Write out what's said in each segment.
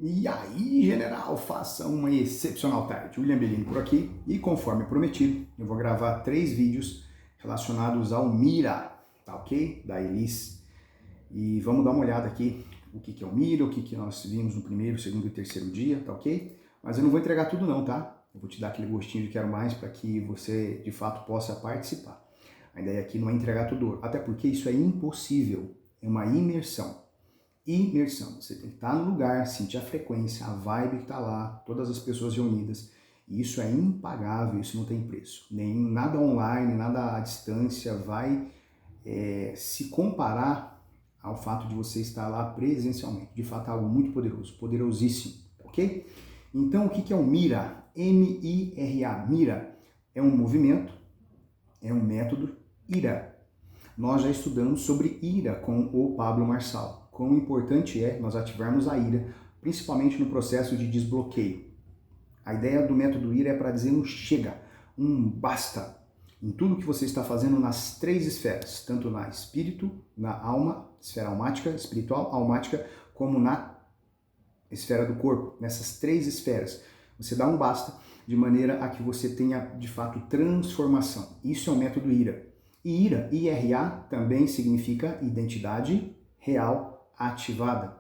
E aí, general, faça uma excepcional tarde. William Bellini por aqui e, conforme prometido, eu vou gravar 3 vídeos relacionados ao Mira, tá ok? Da Elis. E vamos dar uma olhada aqui o que é o Mira, o que nós vimos no primeiro, segundo e terceiro dia, tá ok? Mas eu não vou entregar tudo não, tá? Eu vou te dar aquele gostinho de quero mais para que você, de fato, possa participar. A ideia aqui não é entregar tudo, até porque isso é impossível, é uma imersão. Imersão. Você tem que estar no lugar, sentir a frequência, a vibe que está lá, todas as pessoas reunidas. E isso é impagável, isso não tem preço. Nem nada online, nada à distância vai se comparar ao fato de você estar lá presencialmente. De fato, é algo muito poderoso, poderosíssimo, ok? Então, o que é o Mira? M-I-R-A. Mira é um movimento, é um método, ira. Nós já estudamos sobre ira com o Pablo Marçal. Quão importante é nós ativarmos a ira, principalmente no processo de desbloqueio. A ideia do método ira é para dizer um chega, um basta, em tudo que você está fazendo nas 3 esferas, tanto na espírito, na alma, esfera almática, espiritual, almática, como na esfera do corpo, nessas 3 esferas. Você dá um basta de maneira a que você tenha, de fato, transformação. Isso é o método ira. E ira, IRA, também significa identidade real ativada.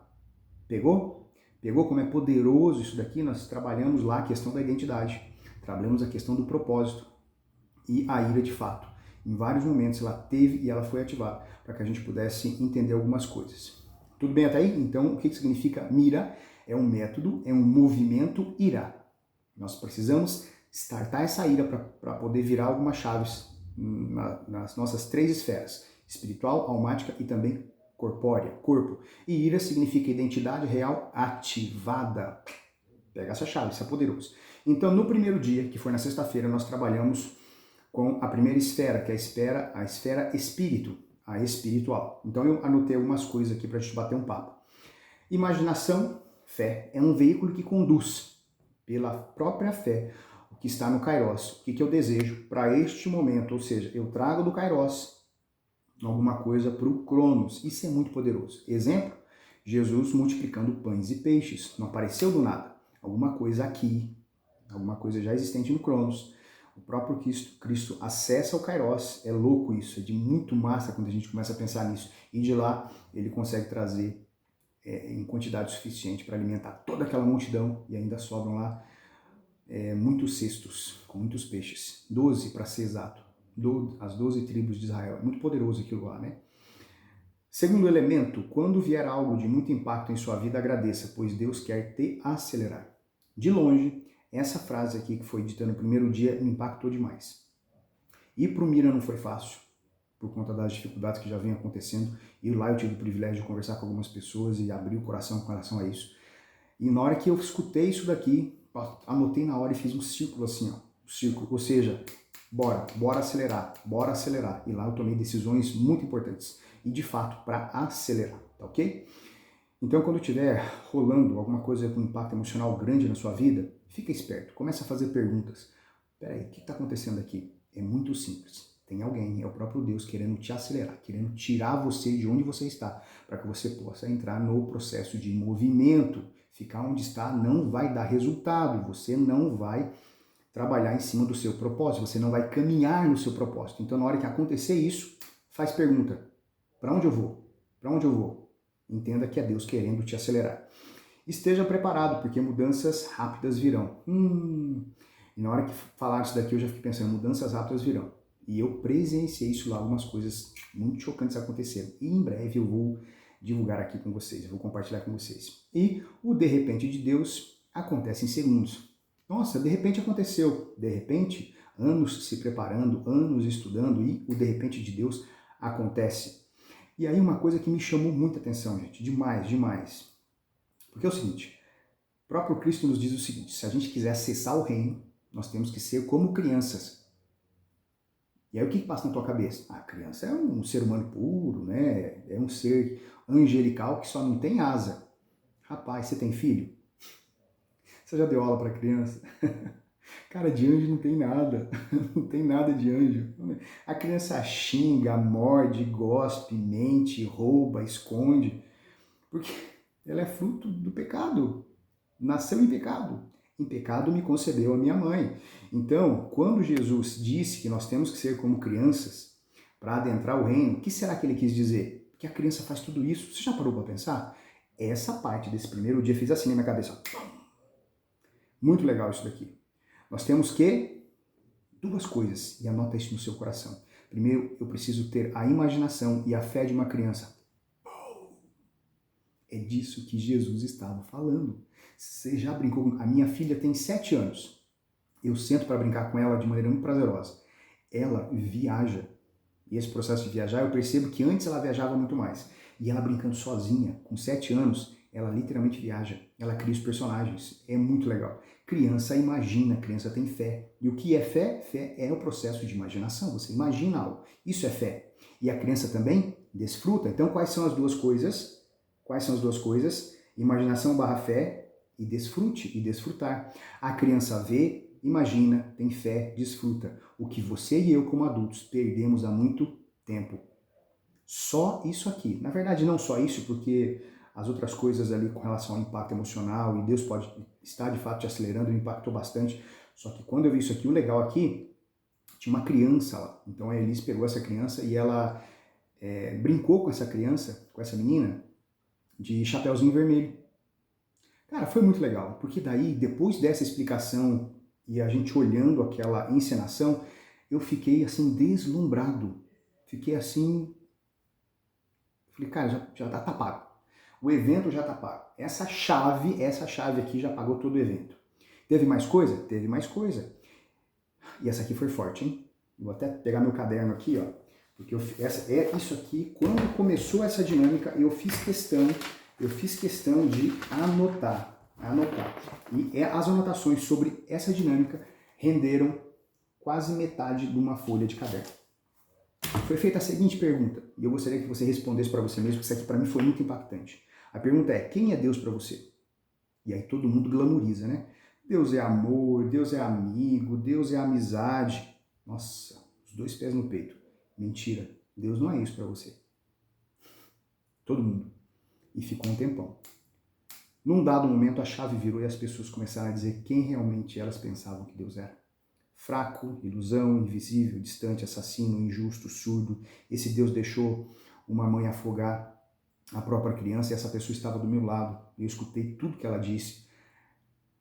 Pegou? Pegou como é poderoso isso daqui? Nós trabalhamos lá a questão da identidade, trabalhamos a questão do propósito e a ira de fato. Em vários momentos ela teve e ela foi ativada para que a gente pudesse entender algumas coisas. Tudo bem até aí? Então, o que significa mira? É um método, é um movimento ira. Nós precisamos startar essa ira para poder virar algumas chaves nas nossas 3 esferas, espiritual, almática e também corpórea, corpo. E ira significa identidade real ativada. Pega essa chave, isso é poderoso. Então, no primeiro dia, que foi na sexta-feira, nós trabalhamos com a primeira esfera, que é a esfera espírito, a espiritual. Então, eu anotei algumas coisas aqui para a gente bater um papo. Imaginação, fé, é um veículo que conduz pela própria fé o que está no Kairos. O que eu desejo para este momento, ou seja, eu trago do Kairos alguma coisa para o Cronos. Isso é muito poderoso. Exemplo, Jesus multiplicando pães e peixes. Não apareceu do nada. Alguma coisa aqui, alguma coisa já existente no Cronos. O próprio Cristo acessa o Kairos. É louco isso, é de muito massa quando a gente começa a pensar nisso. E de lá ele consegue trazer em quantidade suficiente para alimentar toda aquela multidão e ainda sobram lá muitos cestos com muitos peixes. 12 para ser exato. As 12 tribos de Israel. É muito poderoso aquilo lá, né? Segundo elemento, quando vier algo de muito impacto em sua vida, agradeça, pois Deus quer te acelerar. De longe, essa frase aqui que foi dita no primeiro dia me impactou demais. Ir para o Mira não foi fácil, por conta das dificuldades que já vem acontecendo. E lá eu tive o privilégio de conversar com algumas pessoas e abrir o coração com relação a isso. E na hora que eu escutei isso daqui, anotei na hora e fiz um círculo assim, ó. Um círculo, ou seja, bora acelerar, bora acelerar. E lá eu tomei decisões muito importantes. E de fato, para acelerar, tá ok? Então, quando estiver rolando alguma coisa com impacto emocional grande na sua vida, fica esperto, comece a fazer perguntas. Peraí, o que está acontecendo aqui? É muito simples. Tem alguém, é o próprio Deus querendo te acelerar, querendo tirar você de onde você está, para que você possa entrar no processo de movimento. Ficar onde está não vai dar resultado, você não vai trabalhar em cima do seu propósito, você não vai caminhar no seu propósito. Então, na hora que acontecer isso, faz pergunta. Para onde eu vou? Para onde eu vou? Entenda que é Deus querendo te acelerar. Esteja preparado, porque mudanças rápidas virão. E na hora que falar isso daqui, eu já fiquei pensando, mudanças rápidas virão. E eu presenciei isso lá, algumas coisas muito chocantes aconteceram. E em breve eu vou divulgar aqui com vocês, eu vou compartilhar com vocês. E o de repente de Deus acontece em segundos. Nossa, de repente aconteceu. De repente, anos se preparando, anos estudando e o de repente de Deus acontece. E aí uma coisa que me chamou muita atenção, gente, demais, demais. Porque é o seguinte, o próprio Cristo nos diz o seguinte, se a gente quiser acessar o reino, nós temos que ser como crianças. E aí o que passa na tua cabeça? A criança é um ser humano puro, né? É um ser angelical que só não tem asa. Rapaz, você tem filho? Você já deu aula para criança? Cara, de anjo não tem nada, não tem nada de anjo. A criança xinga, morde, gospe, mente, rouba, esconde, porque ela é fruto do pecado. nasceu em pecado. Em pecado me concebeu a minha mãe. Então, quando Jesus disse que nós temos que ser como crianças para adentrar o reino, o que será que ele quis dizer? Que a criança faz tudo isso. Você já parou para pensar? Essa parte desse primeiro dia fez assim na minha cabeça. Muito legal isso daqui. Nós temos que duas coisas, e anota isso no seu coração. Primeiro, eu preciso ter a imaginação e a fé de uma criança. É disso que Jesus estava falando. Você já brincou? A minha filha tem 7 anos. Eu sento para brincar com ela de maneira muito prazerosa. Ela viaja. E esse processo de viajar, eu percebo que antes ela viajava muito mais. E ela brincando sozinha, com 7 anos, ela literalmente viaja. Ela cria os personagens. É muito legal. Criança imagina, criança tem fé. E o que é fé? Fé é o processo de imaginação. Você imagina algo. Isso é fé. E a criança também desfruta. Então, quais são as duas coisas? Quais são as duas coisas? Imaginação barra fé e desfrute e desfrutar. A criança vê, imagina, tem fé, desfruta. O que você e eu, como adultos, perdemos há muito tempo. Só isso aqui. Na verdade, não só isso, porque as outras coisas ali com relação ao impacto emocional, e Deus pode estar de fato te acelerando, me impactou bastante. Só que quando eu vi isso aqui, o legal aqui, tinha uma criança lá. Então a Elis pegou essa criança e ela brincou com essa criança, com essa menina, de chapeuzinho vermelho. Cara, foi muito legal, porque daí, depois dessa explicação e a gente olhando aquela encenação, eu fiquei assim deslumbrado. Fiquei assim, falei, cara, já tá pago. O evento já tá pago. Essa chave aqui já pagou todo o evento. Teve mais coisa? Teve mais coisa. E essa aqui foi forte, hein? Vou até pegar meu caderno aqui, ó. Porque isso aqui, quando começou essa dinâmica, eu fiz questão de anotar. E as anotações sobre essa dinâmica renderam quase metade de uma folha de caderno. Foi feita a seguinte pergunta, e eu gostaria que você respondesse para você mesmo, porque isso aqui para mim foi muito impactante. A pergunta é, quem é Deus para você? E aí todo mundo glamoriza, né? Deus é amor, Deus é amigo, Deus é amizade. Nossa, os dois pés no peito. Mentira, Deus não é isso para você. Todo mundo. E ficou um tempão. Num dado momento a chave virou e as pessoas começaram a dizer quem realmente elas pensavam que Deus era. Fraco, ilusão, invisível, distante, assassino, injusto, surdo. Esse Deus deixou uma mãe afogar a própria criança e essa pessoa estava do meu lado. Eu escutei tudo que ela disse.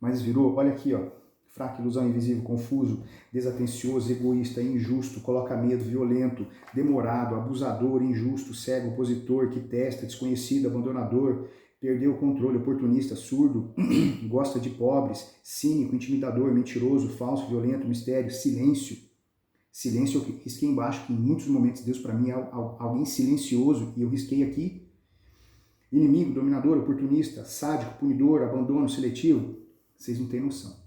Mas virou, olha aqui, ó. Fraco, ilusão, invisível, confuso, desatencioso, egoísta, injusto, coloca medo, violento, demorado, abusador, injusto, cego, opositor, que testa, desconhecido, abandonador, perdeu o controle, oportunista, surdo, gosta de pobres, cínico, intimidador, mentiroso, falso, violento, mistério, silêncio. Silêncio eu risquei embaixo, que em muitos momentos Deus para mim é alguém silencioso, e eu risquei aqui. Inimigo, dominador, oportunista, sádico, punidor, abandono, seletivo. Vocês não têm noção.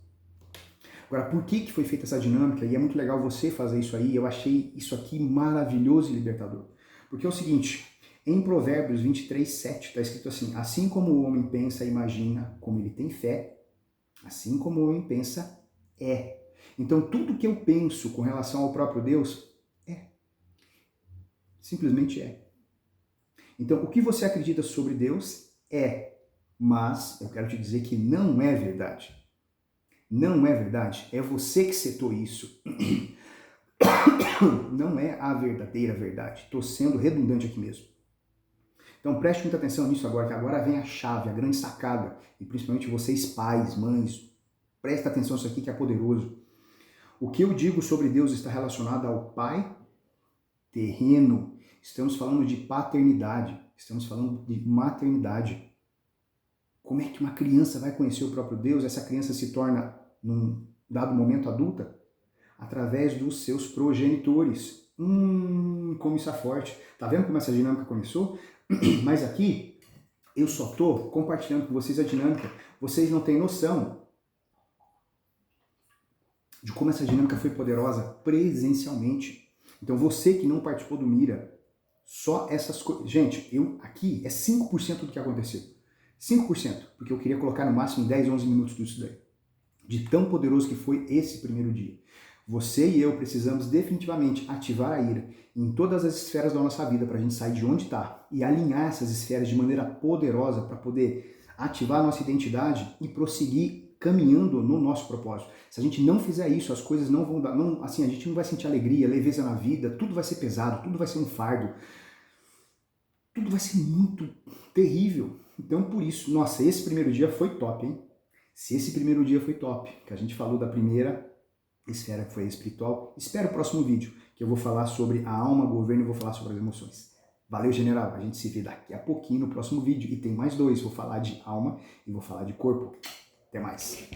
Agora, por que foi feita essa dinâmica? E é muito legal você fazer isso aí. Eu achei isso aqui maravilhoso e libertador. Porque é o seguinte, em Provérbios 23:7 está escrito assim, assim como o homem pensa e imagina, como ele tem fé, assim como o homem pensa, é. Então, tudo que eu penso com relação ao próprio Deus, é. Simplesmente é. Então, o que você acredita sobre Deus é. Mas eu quero te dizer que não é verdade. Não é verdade. É você que setou isso. Não é a verdadeira verdade. Estou sendo redundante aqui mesmo. Então preste muita atenção nisso agora, que agora vem a chave, a grande sacada. E principalmente vocês pais, mães, presta atenção nisso aqui que é poderoso. O que eu digo sobre Deus está relacionado ao Pai terreno. Estamos falando de paternidade. Estamos falando de maternidade. Como é que uma criança vai conhecer o próprio Deus? Essa criança se torna, num dado momento, adulta? Através dos seus progenitores. Como isso é forte. Tá vendo como essa dinâmica começou? Mas aqui, eu só tô compartilhando com vocês a dinâmica. Vocês não têm noção de como essa dinâmica foi poderosa presencialmente. Então você que não participou do Mira, só essas coisas... Gente, aqui é 5% do que aconteceu. 5%, porque eu queria colocar no máximo 10, 11 minutos disso daí. De tão poderoso que foi esse primeiro dia. Você e eu precisamos definitivamente ativar a ira em todas as esferas da nossa vida para a gente sair de onde está e alinhar essas esferas de maneira poderosa para poder ativar a nossa identidade e prosseguir caminhando no nosso propósito. Se a gente não fizer isso, as coisas não vão dar, não, assim, a gente não vai sentir alegria, leveza na vida, tudo vai ser pesado, tudo vai ser um fardo, tudo vai ser muito terrível. Então, por isso, nossa, esse primeiro dia foi top, hein? Se esse primeiro dia foi top, que a gente falou da primeira esfera que foi a espiritual, espera o próximo vídeo, que eu vou falar sobre a alma, governo e vou falar sobre as emoções. Valeu, general. A gente se vê daqui a pouquinho no próximo vídeo. E tem mais dois. Vou falar de alma e vou falar de corpo. Até mais.